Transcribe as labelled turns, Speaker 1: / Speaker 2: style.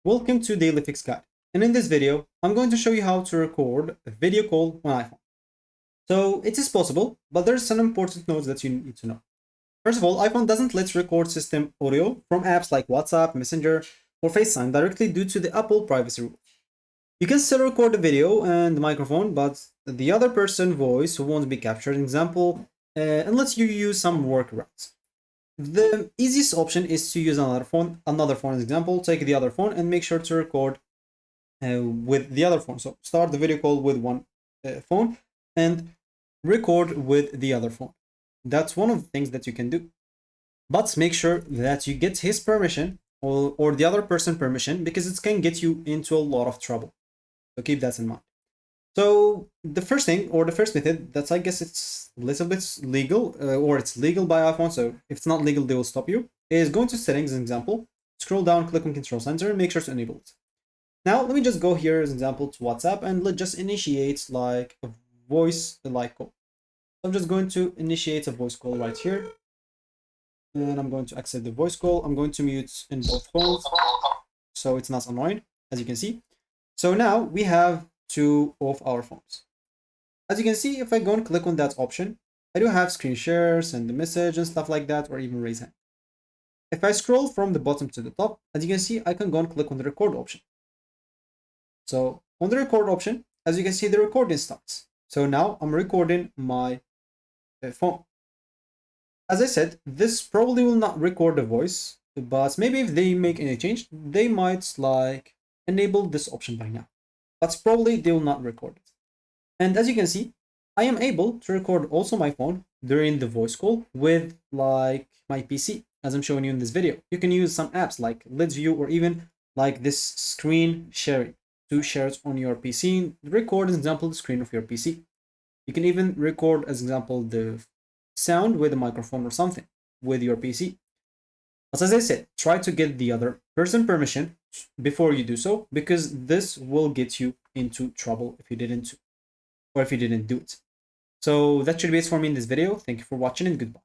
Speaker 1: Welcome to Daily Fix Guide. And in this video, I'm going to show you how to record a video call on iPhone. So it is possible, but there's some important notes that you need to know. First of all, iPhone doesn't let record system audio from apps like WhatsApp, Messenger, or FaceTime directly due to the Apple privacy rules. You can still record the video and the microphone, but the other person's voice won't be captured, example, unless you use some workarounds. The easiest option is to use another phone as example. Take the other phone and make sure to record with the other phone. So start the video call with one phone and record with the other phone. That's one of the things that you can do. But make sure that you get his permission or the other person permission, because it can get you into a lot of trouble. So keep that in mind. So the first thing, or the first method, that's I guess it's a little bit legal, or it's legal by iPhone. So if it's not legal, they will stop you. Is going to settings, as an example, scroll down, click on control center, and make sure to enable it. Now let me just go here as an example to WhatsApp, and let's just initiate like a voice call. I'm just going to initiate a voice call right here, and I'm going to accept the voice call. I'm going to mute in both phones, so it's not annoying, as you can see. So now we have two of our phones. As you can see, if I go and click on that option, I do have screen share, send the message and stuff like that, or even raise hand. If I scroll from the bottom to the top, as you can see, I can go and click on the record option. So on the record option, as you can see, the recording starts. So now I'm recording my phone. As I said, this probably will not record the voice, but maybe if they make any change, they might like enable this option by now. But probably they will not record it. And as you can see, I am able to record also my phone during the voice call with like my PC, as I'm showing you in this video. You can use some apps like Let's View, or even like this screen sharing to share it on your PC. Record, as example, the screen of your PC. You can even record, as example, the sound with a microphone or something with your PC. But as I said, try to get the other person permission before you do so, because this will get you into trouble if you didn't do it. So that should be it for me in this video. Thank you for watching, and goodbye.